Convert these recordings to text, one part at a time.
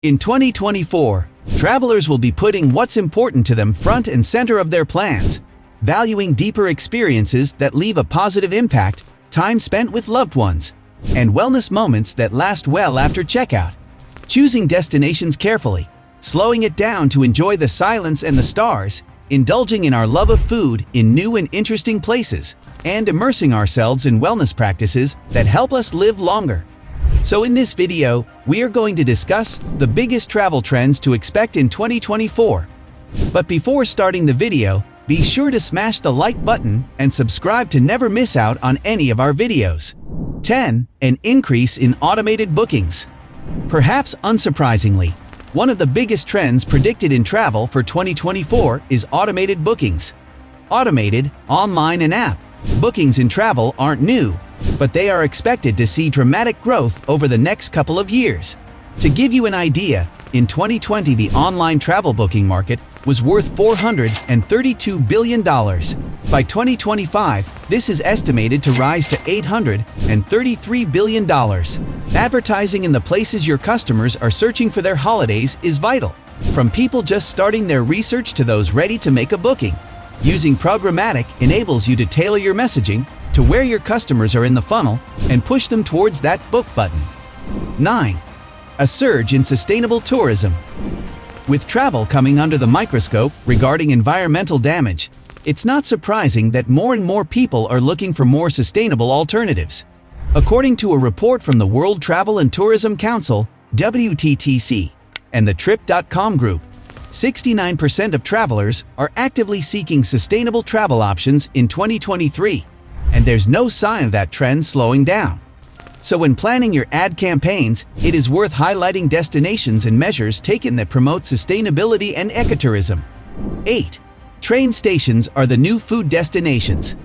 In 2024, travelers will be putting what's important to them front and center of their plans, valuing deeper experiences that leave a positive impact, time spent with loved ones, and wellness moments that last well after checkout. Choosing destinations carefully, slowing it down to enjoy the silence and the stars, indulging in our love of food in new and interesting places, and immersing ourselves in wellness practices that help us live longer. So in this video, we are going to discuss the biggest travel trends to expect in 2024. But before starting the video, be sure to smash the like button and subscribe to never miss out on any of our videos. 10. An increase in automated bookings. Perhaps unsurprisingly, one of the biggest trends predicted in travel for 2024 is automated bookings. Automated, online and app bookings in travel aren't new, but they are expected to see dramatic growth over the next couple of years. To give you an idea, in 2020 the online travel booking market was worth $432 billion. By 2025, this is estimated to rise to $833 billion. Advertising in the places your customers are searching for their holidays is vital, from people just starting their research to those ready to make a booking. Using programmatic enables you to tailor your messaging to where your customers are in the funnel and push them towards that book button. 9. A surge in sustainable tourism. With travel coming under the microscope regarding environmental damage, it's not surprising that more and more people are looking for more sustainable alternatives. According to a report from the World Travel and Tourism Council, WTTC, and the Trip.com group, 69% of travelers are actively seeking sustainable travel options in 2023, and there's no sign of that trend slowing down. So when planning your ad campaigns, it is worth highlighting destinations and measures taken that promote sustainability and ecotourism. 8. Train stations are the new food destinations.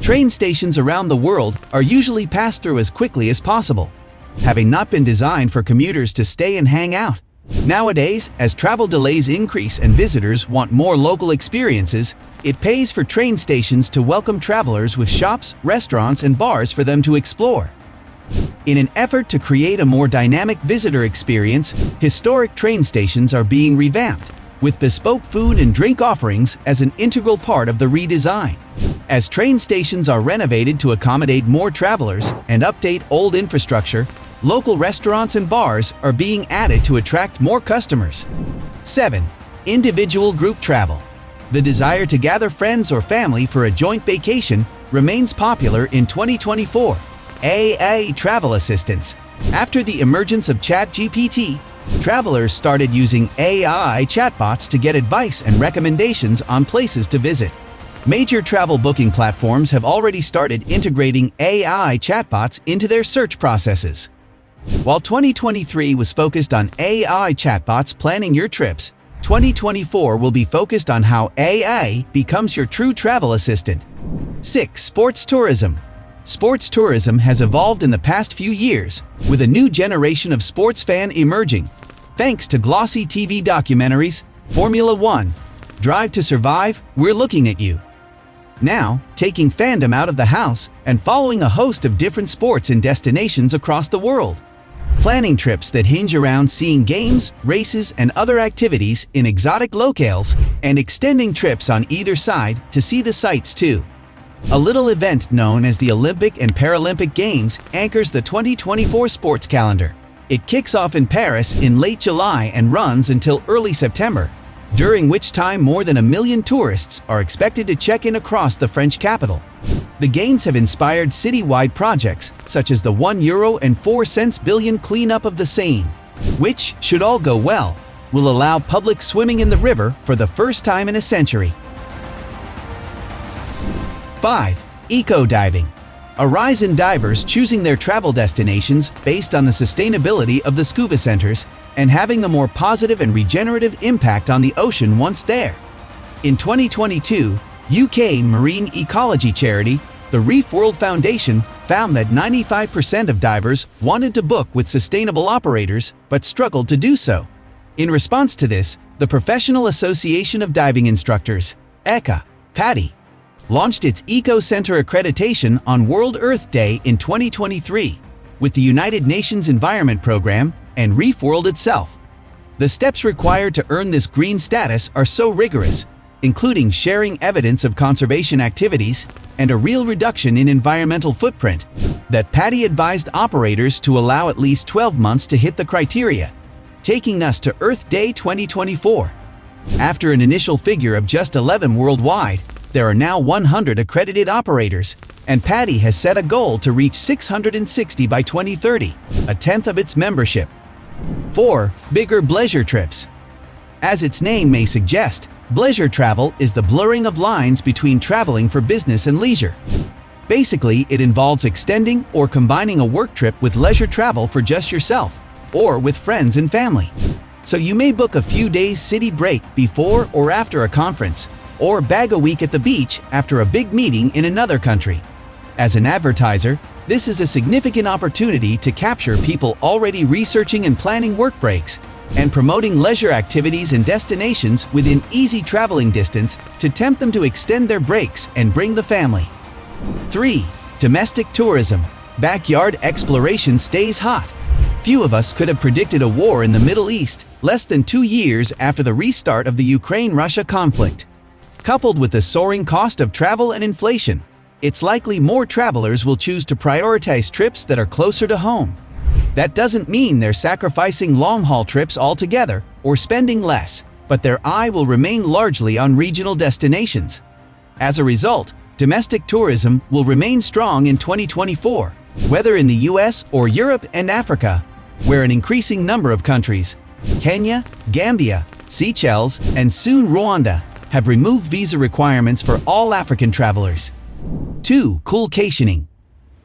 Train stations around the world are usually passed through as quickly as possible, having not been designed for commuters to stay and hang out. Nowadays, as travel delays increase and visitors want more local experiences, it pays for train stations to welcome travelers with shops, restaurants, and bars for them to explore. In an effort to create a more dynamic visitor experience, historic train stations are being revamped, with bespoke food and drink offerings as an integral part of the redesign. As train stations are renovated to accommodate more travelers and update old infrastructure, local restaurants and bars are being added to attract more customers. 7. Individual group travel. The desire to gather friends or family for a joint vacation remains popular in 2024. AI travel assistants. After the emergence of ChatGPT, travelers started using AI chatbots to get advice and recommendations on places to visit. Major travel booking platforms have already started integrating AI chatbots into their search processes. While 2023 was focused on AI chatbots planning your trips, 2024 will be focused on how AI becomes your true travel assistant. 6. Sports tourism. Sports tourism has evolved in the past few years, with a new generation of sports fan emerging. Thanks to glossy TV documentaries, Formula One, Drive to Survive, We're Looking at You. Now, taking fandom out of the house and following a host of different sports and destinations across the world. Planning trips that hinge around seeing games, races, and other activities in exotic locales, and extending trips on either side to see the sights too. A little event known as the Olympic and Paralympic Games anchors the 2024 sports calendar. It kicks off in Paris in late July and runs until early September, during which time more than 1 million tourists are expected to check in across the French capital. The Games have inspired citywide projects such as the €1.04 billion cleanup of the Seine, which, should all go well, will allow public swimming in the river for the first time in a century. 5. Eco-diving. A rise in divers choosing their travel destinations based on the sustainability of the scuba centers and having a more positive and regenerative impact on the ocean once there. In 2022, UK marine ecology charity, the Reef World Foundation, found that 95% of divers wanted to book with sustainable operators but struggled to do so. In response to this, the Professional Association of Diving Instructors, ECA, PADI, launched its Eco Center accreditation on World Earth Day in 2023, with the United Nations Environment Program and Reef World itself. The steps required to earn this green status are so rigorous, including sharing evidence of conservation activities and a real reduction in environmental footprint, that Patty advised operators to allow at least 12 months to hit the criteria, taking us to Earth Day 2024. After an initial figure of just 11 worldwide, there are now 100 accredited operators, and Patty has set a goal to reach 660 by 2030, a tenth of its membership. 4. Bigger bleisure trips. As its name may suggest, bleisure travel is the blurring of lines between traveling for business and leisure. Basically, it involves extending or combining a work trip with leisure travel for just yourself, or with friends and family. So you may book a few days city break before or after a conference, or bag a week at the beach after a big meeting in another country. As an advertiser, this is a significant opportunity to capture people already researching and planning work breaks, and promoting leisure activities and destinations within easy traveling distance to tempt them to extend their breaks and bring the family. 3. Domestic tourism. Backyard exploration stays hot. Few of us could have predicted a war in the Middle East less than 2 years after the restart of the Ukraine-Russia conflict. Coupled with the soaring cost of travel and inflation, it's likely more travelers will choose to prioritize trips that are closer to home. That doesn't mean they're sacrificing long-haul trips altogether or spending less, but their eye will remain largely on regional destinations. As a result, domestic tourism will remain strong in 2024, whether in the US or Europe and Africa, where an increasing number of countries, Kenya, Gambia, Seychelles, and soon Rwanda, have removed visa requirements for all African travelers. 2. Coolcationing.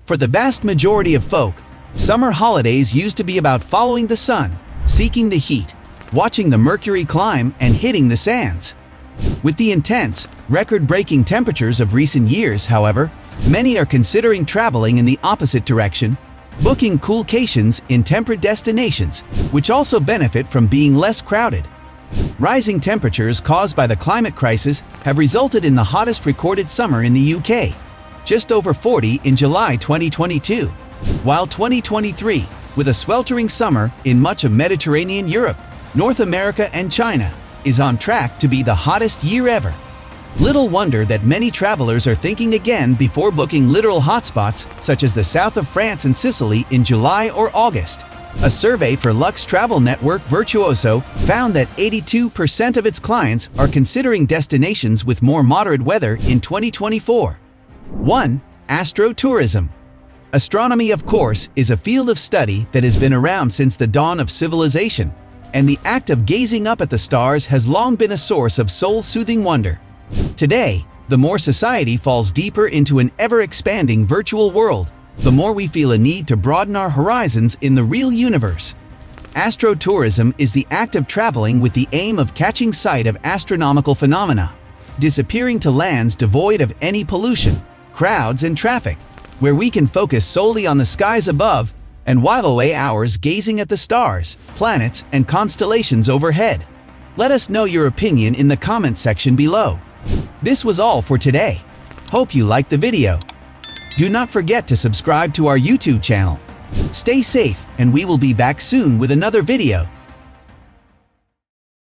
For the vast majority of folk, summer holidays used to be about following the sun, seeking the heat, watching the mercury climb, and hitting the sands. With the intense, record-breaking temperatures of recent years, however, many are considering traveling in the opposite direction, booking coolcations in temperate destinations, which also benefit from being less crowded. Rising temperatures caused by the climate crisis have resulted in the hottest recorded summer in the UK, just over 40 in July 2022, while 2023, with a sweltering summer in much of Mediterranean Europe, North America, and China, is on track to be the hottest year ever. Little wonder that many travelers are thinking again before booking literal hotspots such as the south of France and Sicily in July or August. A survey for Lux travel network Virtuoso found that 82% of its clients are considering destinations with more moderate weather in 2024. 1. Astrotourism. Astronomy, of course, is a field of study that has been around since the dawn of civilization, and the act of gazing up at the stars has long been a source of soul-soothing wonder. Today, the more society falls deeper into an ever-expanding virtual world, the more we feel a need to broaden our horizons in the real universe. Astrotourism is the act of traveling with the aim of catching sight of astronomical phenomena, disappearing to lands devoid of any pollution, crowds, and traffic, where we can focus solely on the skies above and while away hours gazing at the stars, planets, and constellations overhead. Let us know your opinion in the comments section below. This was all for today. Hope you liked the video. Do not forget to subscribe to our YouTube channel. Stay safe, and we will be back soon with another video.